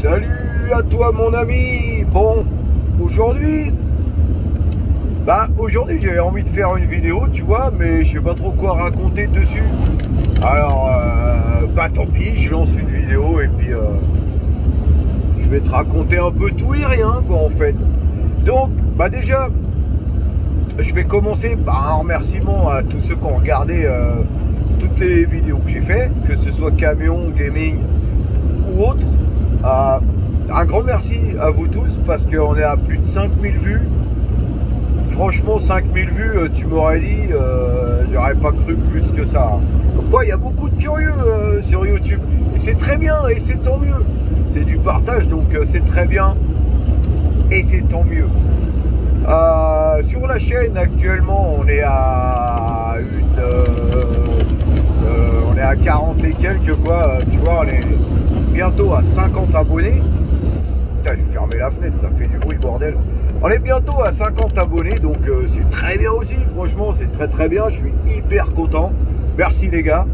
Salut à toi mon ami. Bon, aujourd'hui j'avais envie de faire une vidéo, tu vois, mais je sais pas trop quoi raconter dessus. Alors tant pis, je lance une vidéo et puis je vais te raconter un peu tout et rien quoi en fait. Donc déjà je vais commencer par un remerciement à tous ceux qui ont regardé toutes les vidéos que j'ai fait, que ce soit camion, gaming ou autre. Un grand merci à vous tous parce qu'on est à plus de 5000 vues. Franchement, 5000 vues, tu m'aurais dit, j'aurais pas cru plus que ça. Donc quoi, il y a beaucoup de curieux sur YouTube. Et c'est très bien, et c'est tant mieux. C'est du partage, donc c'est très bien. Et c'est tant mieux. Sur la chaîne, actuellement, on est à on est à 40 et quelques, quoi. Tu vois, on est bientôt à 50 abonnés. Putain, j'ai fermé la fenêtre, ça fait du bruit, bordel. On est bientôt à 50 abonnés, donc c'est très bien aussi. Franchement, c'est très très bien. Je suis hyper content. Merci les gars.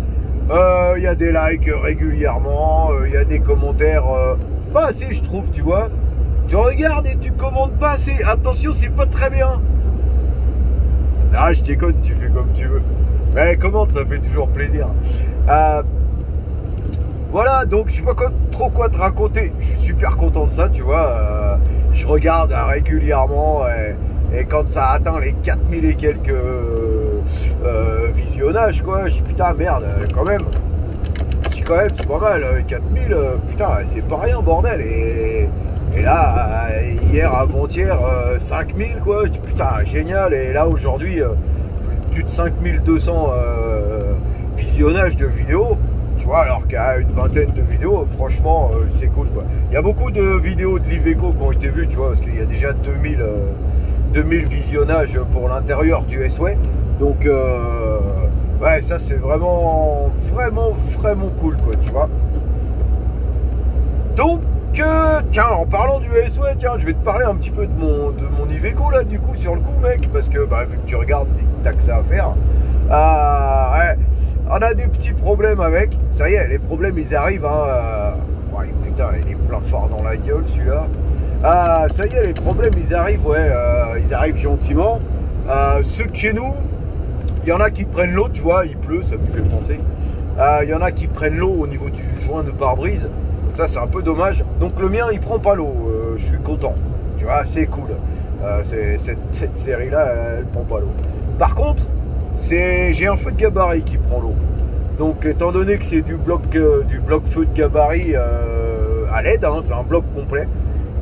Il y a des likes régulièrement. Il y a des commentaires pas assez, je trouve, tu vois. Tu regardes et tu commentes pas assez. Attention, c'est pas très bien. Ah, je déconne, tu fais comme tu veux. Mais commente, ça fait toujours plaisir. Voilà, donc je sais pas trop quoi te raconter. Je suis super content de ça, tu vois. Je regarde régulièrement et quand ça atteint les 4000 et quelques visionnages, quoi, je dis putain, merde, quand même. Je dis quand même, c'est pas mal. 4000, putain, c'est pas rien, bordel. Et là, hier, avant-hier, 5000, quoi. Je dis putain, génial. Et là, aujourd'hui, plus de 5200 visionnages de vidéos. Tu vois, alors qu'à une vingtaine de vidéos, franchement, c'est cool, quoi. Il y a beaucoup de vidéos de l'Iveco qui ont été vues, tu vois, parce qu'il y a déjà 2000 visionnages pour l'intérieur du S-Way. Donc, ouais, ça, c'est vraiment cool, quoi, tu vois. Donc, tiens, en parlant du S-Way, tiens, je vais te parler un petit peu de mon Iveco, là, du coup, sur le coup, mec, parce que, vu que tu regardes et que t'as que ça à faire, ouais, on a des petits problèmes avec. Ça y est, les problèmes, ils arrivent, hein. Ouais, putain, il est plein phare dans la gueule, celui-là. Ça y est, les problèmes, ils arrivent, ouais, ils arrivent gentiment. Ceux de chez nous, il y en a qui prennent l'eau, tu vois, il pleut, ça me fait penser. Il y en a qui prennent l'eau au niveau du joint de pare-brise. Donc ça, c'est un peu dommage. Donc le mien, il prend pas l'eau. Je suis content. Tu vois, c'est cool. Cette série-là, elle prend pas l'eau. Par contre, j'ai un feu de gabarit qui prend l'eau. Donc étant donné que c'est du bloc feu de gabarit à LED, hein, c'est un bloc complet.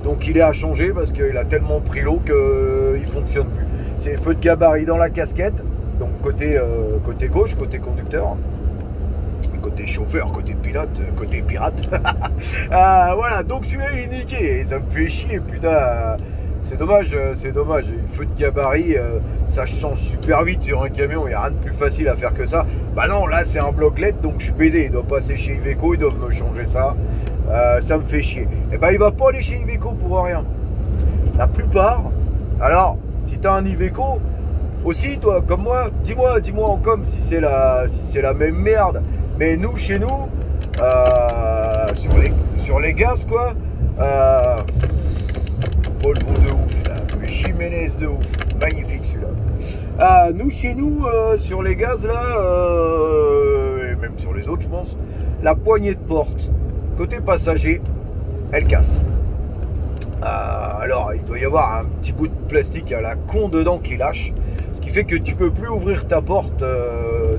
Donc il est à changer parce qu'il a tellement pris l'eau qu'il fonctionne plus. C'est feu de gabarit dans la casquette, donc côté gauche, côté conducteur, côté chauffeur, côté pilote, côté pirate. Voilà, donc celui-là il est niqué et ça me fait chier, putain. C'est dommage, c'est dommage. Le feu de gabarit, ça change super vite sur un camion. Il n'y a rien de plus facile à faire que ça. Bah non, là c'est un bloc LED, donc je suis baisé. Il doit passer chez Iveco, ils doivent me changer ça. Ça me fait chier. Et bah il va pas aller chez Iveco pour rien. La plupart. Alors, si tu as un Iveco, aussi toi, comme moi, dis-moi en com si c'est la même merde. Mais nous, chez nous, sur les gaz, quoi. Volvo de ouf là, Jiménez de ouf, magnifique celui-là. Nous chez nous sur les gaz là, et même sur les autres je pense, la poignée de porte côté passager, elle casse. Alors il doit y avoir un petit bout de plastique à la con dedans qui lâche, ce qui fait que tu peux plus ouvrir ta porte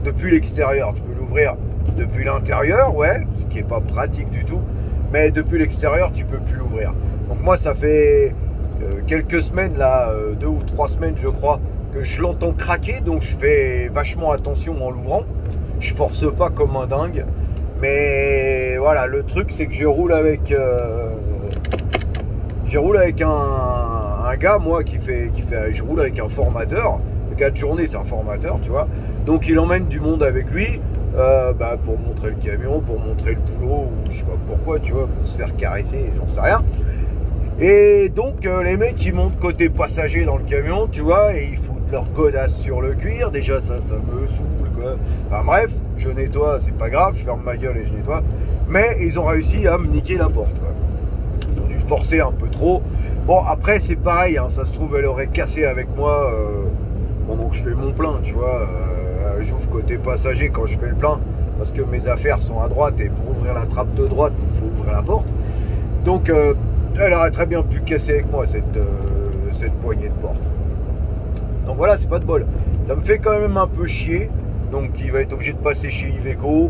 depuis l'extérieur. Tu peux l'ouvrir depuis l'intérieur, ouais, ce qui est pas pratique du tout, mais depuis l'extérieur tu peux plus l'ouvrir. Donc moi ça fait quelques semaines là, 2 ou 3 semaines je crois, que je l'entends craquer, donc je fais vachement attention en l'ouvrant. Je force pas comme un dingue, mais voilà, le truc c'est que je roule avec un gars, moi je roule avec un formateur. Le gars de journée c'est un formateur, tu vois, donc il emmène du monde avec lui pour montrer le camion, pour montrer le boulot, ou je sais pas pourquoi, tu vois, pour se faire caresser, j'en sais rien. Et donc les mecs ils montent côté passager dans le camion, tu vois, et ils foutent leur godasse sur le cuir. Déjà ça me saoule, quoi. Enfin bref, je nettoie, c'est pas grave, je ferme ma gueule et je nettoie. Mais ils ont réussi à me niquer la porte, quoi. forcé un peu trop. Bon, après, c'est pareil, hein, ça se trouve, elle aurait cassé avec moi pendant que je fais mon plein, tu vois. J'ouvre côté passager quand je fais le plein, parce que mes affaires sont à droite, et pour ouvrir la trappe de droite, il faut ouvrir la porte. Donc, elle aurait très bien pu casser avec moi cette poignée de porte. Donc voilà, c'est pas de bol. Ça me fait quand même un peu chier. Donc il va être obligé de passer chez Iveco,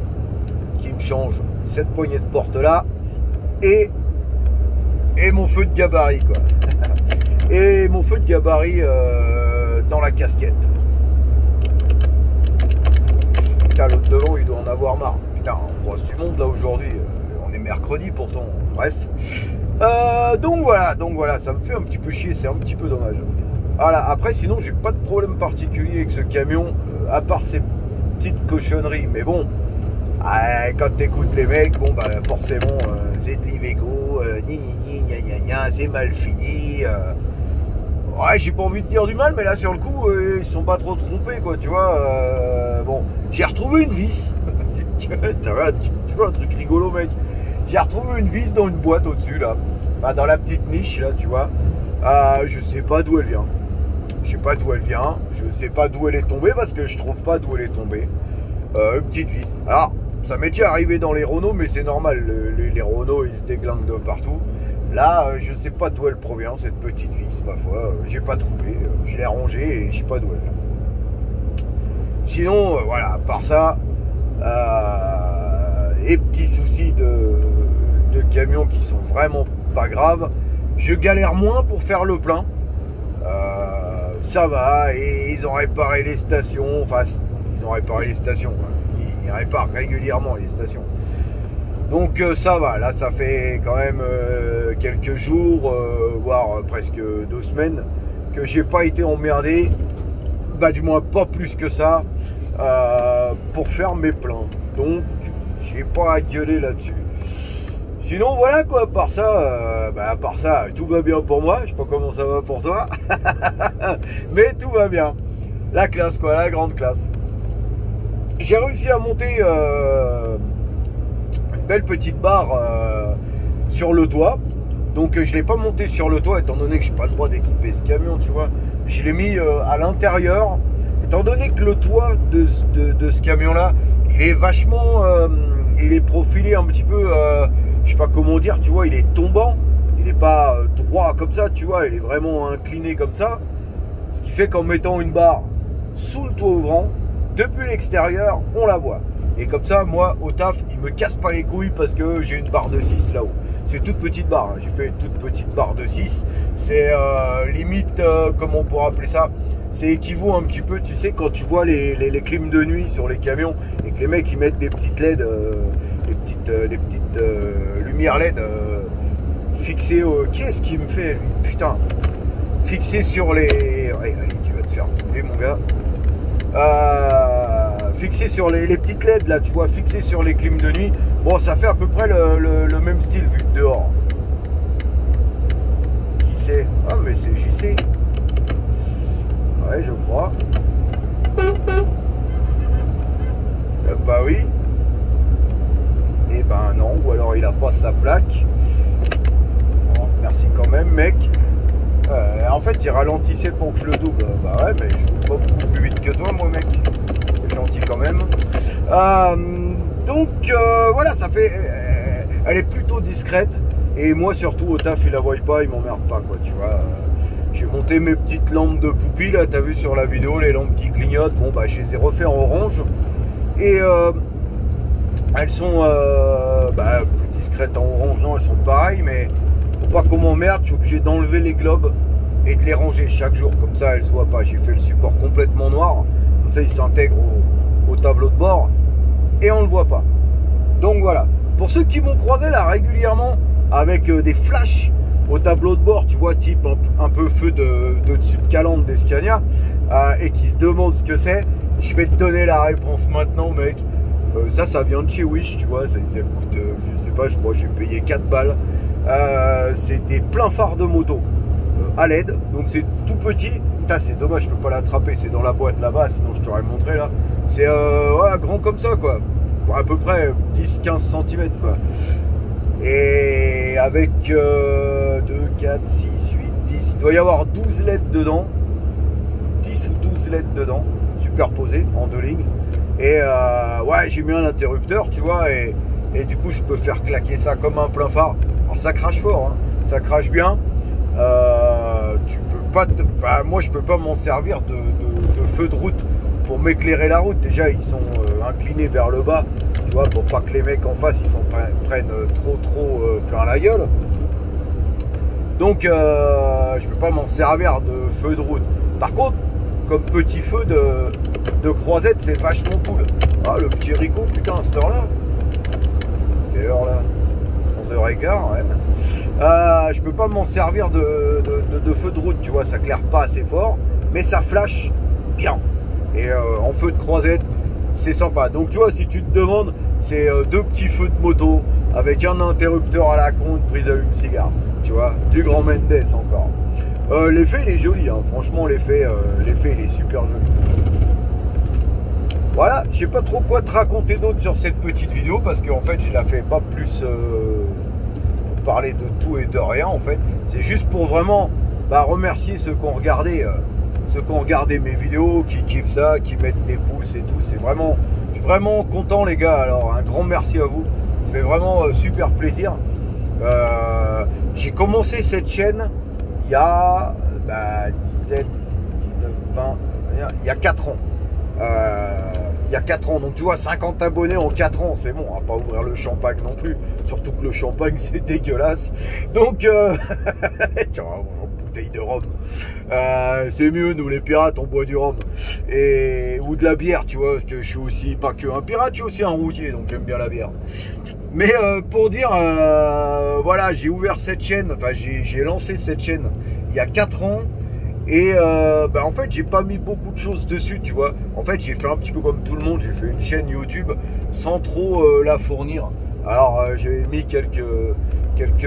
qui me change cette poignée de porte là et mon feu de gabarit, quoi. Et mon feu de gabarit dans la casquette. Putain, l'autre devant, il doit en avoir marre. Putain, on croise du monde là aujourd'hui. On est mercredi pourtant. Bref. Donc voilà, ça me fait un petit peu chier, c'est un petit peu dommage. Voilà, après sinon j'ai pas de problème particulier avec ce camion, à part ces petites cochonneries. Mais bon, quand t'écoutes les mecs, bon bah forcément c'est de l'Iveco, c'est mal fini. Ouais, j'ai pas envie de dire du mal, mais là sur le coup, ils se sont pas trop trompés, quoi, tu vois. Bon, j'ai retrouvé une vis. Tu vois un truc rigolo, mec. J'ai retrouvé une vis dans une boîte au-dessus, là. Enfin, dans la petite niche, là, tu vois. Je sais pas d'où elle vient. Je sais pas d'où elle vient. Je sais pas d'où elle est tombée, parce que je trouve pas d'où elle est tombée. Une petite vis. Alors, ça m'est déjà arrivé dans les Renault, mais c'est normal. Les Renault, ils se déglinguent de partout. Là, je sais pas d'où elle provient, cette petite vis, ma foi. J'ai pas trouvé. Je l'ai rangée et je sais pas d'où elle vient. Sinon, voilà, à part ça, les petits soucis de camions qui sont vraiment pas graves. Je galère moins pour faire le plein. Ça va, et ils ont réparé les stations. Enfin, ils ont réparé les stations. Ils réparent régulièrement les stations. Donc ça va, là ça fait quand même quelques jours, voire presque 2 semaines, que j'ai pas été emmerdé, bah du moins pas plus que ça, pour faire mes pleins. Donc j'ai pas à gueuler là-dessus. Sinon voilà quoi, à part ça, tout va bien pour moi. Je sais pas comment ça va pour toi, mais tout va bien. La classe quoi, la grande classe. J'ai réussi à monter une belle petite barre sur le toit. Donc je l'ai pas monté sur le toit étant donné que j'ai pas le droit d'équiper ce camion, tu vois. Je l'ai mis à l'intérieur, étant donné que le toit de ce camion là, il est vachement il est profilé un petit peu, je sais pas comment dire, tu vois, il est tombant, il est pas droit comme ça, tu vois, il est vraiment incliné comme ça, ce qui fait qu'en mettant une barre sous le toit ouvrant, depuis l'extérieur, on la voit. Et comme ça, moi, au taf, il me casse pas les couilles parce que j'ai une barre de 6 là-haut. C'est toute petite barre, hein. J'ai fait une toute petite barre de 6. C'est limite, comment on pourrait appeler ça, c'est équivaut un petit peu, tu sais, quand tu vois les clims de nuit sur les camions et que les mecs ils mettent des petites LED, des petites lumières LED fixées au... Qu'est-ce qu'il me fait, lui? Putain. Fixées sur les... Ouais, allez, tu vas te faire doubler, mon gars. Fixé sur les petites LED là, tu vois, fixé sur les clims de nuit. Bon, ça fait à peu près le même style vu de dehors. Qui c'est? Ah, mais c'est JC. Ouais, je crois. Bah oui. Et ben non, ou alors il a pas sa plaque. Bon, merci quand même, mec. En fait, il ralentissait pour que je le double. Bah ouais, mais je roule pas beaucoup plus vite que toi, moi, mec. C'est gentil quand même. Donc, voilà, ça fait... elle est plutôt discrète. Et moi, surtout, au taf, il la voit pas, il m'emmerde pas, quoi, tu vois. J'ai monté mes petites lampes de poupie, là, t'as vu sur la vidéo, les lampes qui clignotent. Bon, bah, je les ai refait en orange. Et elles sont plus discrètes en orange, non, elles sont pareilles, mais... Pour pas qu'on m'emmerde, je suis obligé d'enlever les globes et de les ranger chaque jour, comme ça elles se voient pas. J'ai fait le support complètement noir, comme ça il s'intègre au tableau de bord et on le voit pas. Donc voilà, pour ceux qui m'ont croisé là régulièrement avec des flashs au tableau de bord, tu vois, type un peu feu de dessus de calandre des Scania, et qui se demandent ce que c'est, je vais te donner la réponse maintenant, mec. Ça vient de chez Wish, tu vois, ça coûte, je sais pas, je crois que j'ai payé 4 balles. C'est des pleins phares de moto à LED, donc c'est tout petit. Putain, c'est dommage, je peux pas l'attraper, c'est dans la boîte là-bas, sinon je t'aurais montré là. C'est ouais, grand comme ça, quoi, à peu près 10-15 cm, quoi. Et avec 2, 4, 6, 8, 10, il doit y avoir 12 LED dedans. 10 ou 12 LED dedans, superposés en 2 lignes. Et ouais, j'ai mis un interrupteur, tu vois, et du coup, je peux faire claquer ça comme un plein phare. Alors, ça crache fort, hein, ça crache bien. Tu peux pas moi, je peux pas m'en servir de feu de route pour m'éclairer la route. Déjà, ils sont inclinés vers le bas, tu vois, pour pas que les mecs en face, ils s'en prennent trop plein la gueule. Donc, je peux pas m'en servir de feu de route. Par contre, comme petit feu de croisette, c'est vachement cool. Ah, le petit Rico, putain, à cette heure-là. Quelle heure là? 11h15, ouais. Je peux pas m'en servir de feu de route, tu vois, ça claire pas assez fort, mais ça flash bien. Et en feu de croisette, c'est sympa. Donc tu vois, si tu te demandes, c'est 2 petits feux de moto avec un interrupteur à la con, une prise allume-cigare. Tu vois, du grand Mendes encore. L'effet il est joli, hein. Franchement l'effet il est super joli. Voilà, je sais pas trop quoi te raconter d'autre sur cette petite vidéo parce qu'en fait je la fais pas plus pour parler de tout et de rien en fait. C'est juste pour vraiment remercier ceux qui ont regardé mes vidéos, qui kiffent ça, qui mettent des pouces et tout. C'est vraiment, je suis vraiment content les gars. Alors un grand merci à vous, ça fait vraiment super plaisir. J'ai commencé cette chaîne il y a 17, 19, 20, il y a 4 ans. Il y a 4 ans, donc tu vois, 50 abonnés en 4 ans, c'est bon, on va pas ouvrir le champagne non plus, surtout que le champagne c'est dégueulasse. Donc tiens, une bouteille de rhum, c'est mieux, nous les pirates on boit du rhum ou de la bière, tu vois, parce que je suis aussi pas que un pirate, je suis aussi un routier, donc j'aime bien la bière. Mais pour dire, voilà, j'ai ouvert cette chaîne, enfin j'ai lancé cette chaîne il y a 4 ans. Et en fait j'ai pas mis beaucoup de choses dessus, tu vois. En fait j'ai fait un petit peu comme tout le monde, j'ai fait une chaîne YouTube sans trop la fournir. Alors j'ai mis quelques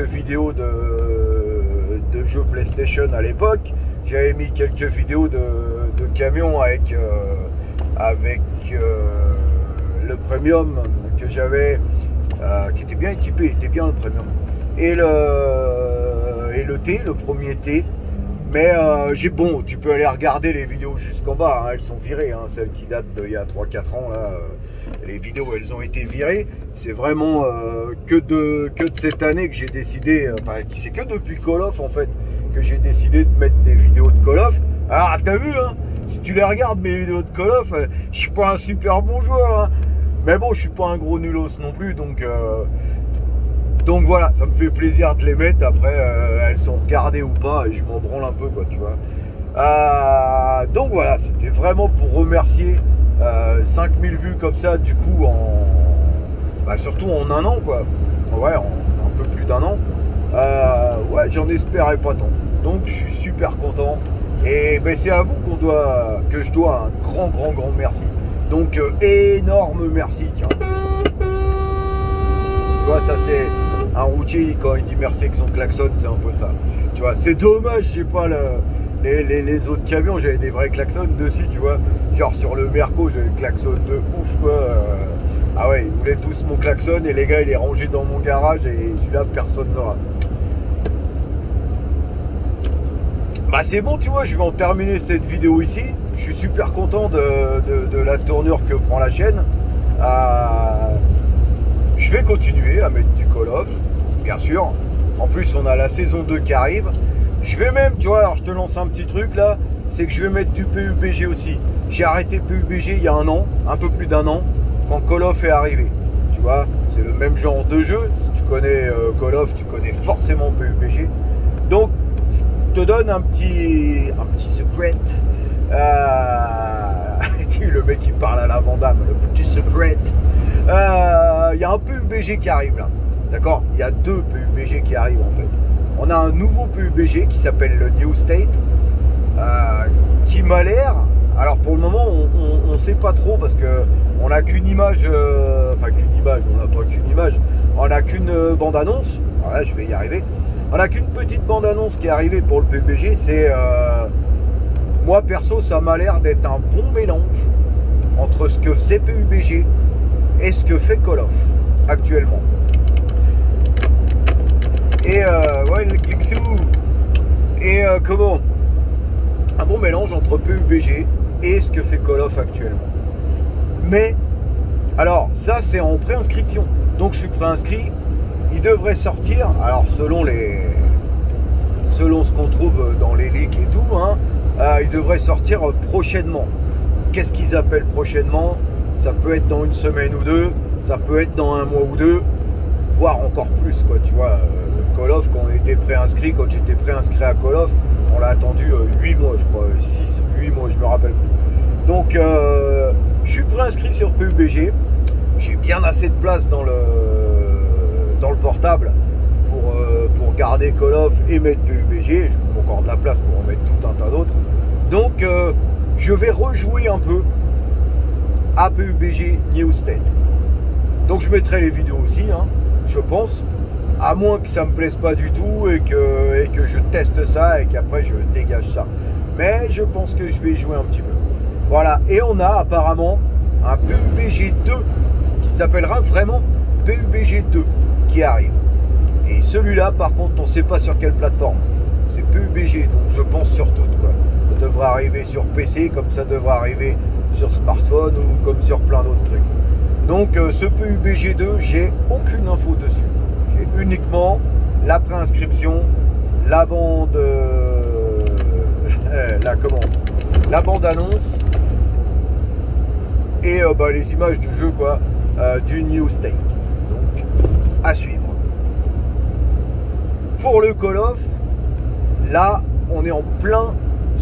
vidéos de jeux PlayStation à l'époque. J'avais mis quelques vidéos de camions avec le premium que j'avais, qui était bien équipé, il était bien le premium. Et le T, le premier T. Mais bon, tu peux aller regarder les vidéos jusqu'en bas, hein, elles sont virées, hein, celles qui datent d'il y a 3-4 ans, là, les vidéos elles ont été virées. C'est vraiment que de cette année que j'ai décidé, enfin c'est que depuis Call of en fait, que j'ai décidé de mettre des vidéos de Call of. Alors t'as vu, hein, si tu les regardes mes vidéos de Call of, je suis pas un super bon joueur, hein, mais bon je suis pas un gros nulos non plus, donc voilà, ça me fait plaisir de les mettre. Après, elles sont regardées ou pas, et je m'en branle un peu, quoi, tu vois. Donc voilà, c'était vraiment pour remercier 5000 vues comme ça, du coup, surtout en un an, quoi. Ouais, en un peu plus d'un an. Ouais, j'en espérais pas tant. Donc, je suis super content. Et c'est à vous que je dois un grand merci. Donc, énorme merci, tiens. Tu vois, ça c'est... Un routier, quand il dit merci avec son klaxon, c'est un peu ça. Tu vois, c'est dommage, j'ai pas les autres camions, j'avais des vrais klaxons dessus, tu vois. Genre sur le Merco, j'avais le klaxon de ouf, quoi. Ah ouais, ils voulaient tous mon klaxon et les gars, il est rangé dans mon garage et celui-là, personne n'aura. C'est bon, tu vois, je vais en terminer cette vidéo ici. Je suis super content de la tournure que prend la chaîne. Je vais continuer à mettre du Call of, bien sûr. En plus, on a la saison 2 qui arrive. Je vais même, tu vois, alors je te lance un petit truc là, c'est que je vais mettre du PUBG aussi. J'ai arrêté PUBG il y a un an, un peu plus d'1 an, quand Call of est arrivé. Tu vois, c'est le même genre de jeu. Si tu connais Call of, tu connais forcément PUBG. Donc, je te donne un petit secret. Le mec qui parle à la Vandame, le petit secret. Il y a un PUBG qui arrive là, d'accord. Il y a 2 PUBG qui arrivent en fait. On a un nouveau PUBG qui s'appelle le New State, qui m'a l'air, alors pour le moment on sait pas trop parce que on n'a qu'une image, enfin qu'une image, on n'a pas qu'une image, on n'a qu'une bande annonce. Alors là je vais y arriver. On n'a qu'une petite bande annonce qui est arrivée pour le PUBG. C'est moi perso ça m'a l'air d'être un bon mélange entre ce que c'est PUBG et ce que fait Call of actuellement. sous. Et comment? Un bon mélange entre PUBG et ce que fait Call of actuellement. Mais, alors, ça c'est en préinscription. Donc je suis préinscrit. Il devrait sortir, alors selon ce qu'on trouve dans les leaks et tout, hein, il devrait sortir prochainement. Qu'est-ce qu'ils appellent prochainement? Ça peut être dans une semaine ou deux, ça peut être dans un mois ou deux, voire encore plus, quoi, tu vois. Call of, quand j'étais préinscrit à Call of, on l'a attendu 8 mois, je crois, 6 ou 8 mois, je me rappelle plus. Donc, je suis préinscrit sur PUBG, j'ai bien assez de place dans le portable pour garder Call of et mettre PUBG. J'ai encore de la place pour en mettre tout un tas d'autres. Donc je vais rejouer un peu à PUBG New State. Donc je mettrai les vidéos aussi, hein, je pense, à moins que ça me plaise pas du tout et que je teste ça et qu'après je dégage ça. Mais je pense que je vais jouer un petit peu. Voilà, et on a apparemment un PUBG 2 qui s'appellera vraiment PUBG 2 qui arrive. Et celui-là, par contre, on ne sait pas sur quelle plateforme. C'est PUBG, donc je pense sur toutes, quoi. Ça devrait arriver sur PC, comme ça devrait arriver sur smartphone ou comme sur plein d'autres trucs. Donc ce PUBG 2, j'ai aucune info dessus. J'ai uniquement la préinscription, la bande, la bande annonce et les images du jeu, quoi, du New State. Donc à suivre. Pour le Call of, là, on est en plein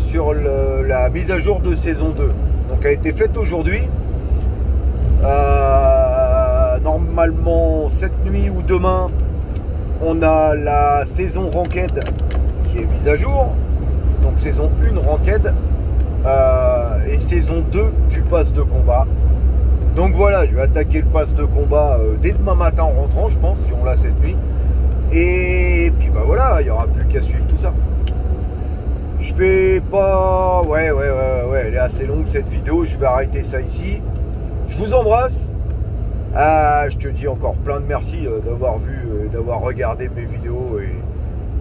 sur la mise à jour de saison 2. Donc, elle a été faite aujourd'hui. Normalement, cette nuit ou demain, on a la saison Ranked qui est mise à jour. Donc, saison 1 Ranked et saison 2 du pass de combat. Donc, voilà, je vais attaquer le pass de combat dès demain matin en rentrant, je pense, si on l'a cette nuit. Et puis bah voilà, il n'y aura plus qu'à suivre tout ça. Je vais pas... Ouais, elle est assez longue cette vidéo, je vais arrêter ça ici. Je vous embrasse. Je te dis encore plein de merci d'avoir vu, d'avoir regardé mes vidéos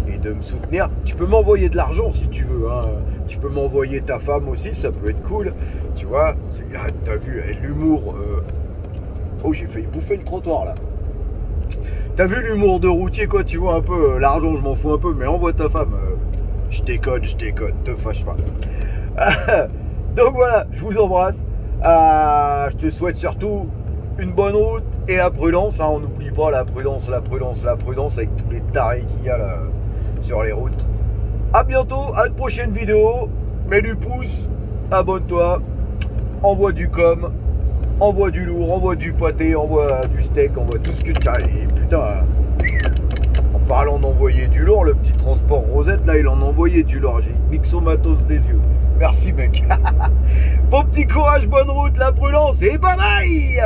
et de me soutenir. Tu peux m'envoyer de l'argent si tu veux, hein. Tu peux m'envoyer ta femme aussi, ça peut être cool. Tu vois, t'as vu, l'humour... Oh, j'ai failli bouffer le trottoir là. T'as vu l'humour de routier, quoi, tu vois un peu, l'argent je m'en fous un peu, mais envoie ta femme, je déconne, te fâche pas. Donc voilà, je vous embrasse, je te souhaite surtout une bonne route et la prudence, hein, on n'oublie pas la prudence avec tous les tarés qu'il y a là sur les routes. A bientôt, à une prochaine vidéo, mets du pouce, abonne-toi, envoie du com'. Envoie du lourd, envoie du pâté, envoie du steak, envoie tout ce que tu as. Et putain, en parlant d'envoyer du lourd, le petit transport Rosette, là, il en envoyait du lourd. J'ai mixomatos des yeux. Merci, mec. Bon petit courage, bonne route, la prudence et bye bye.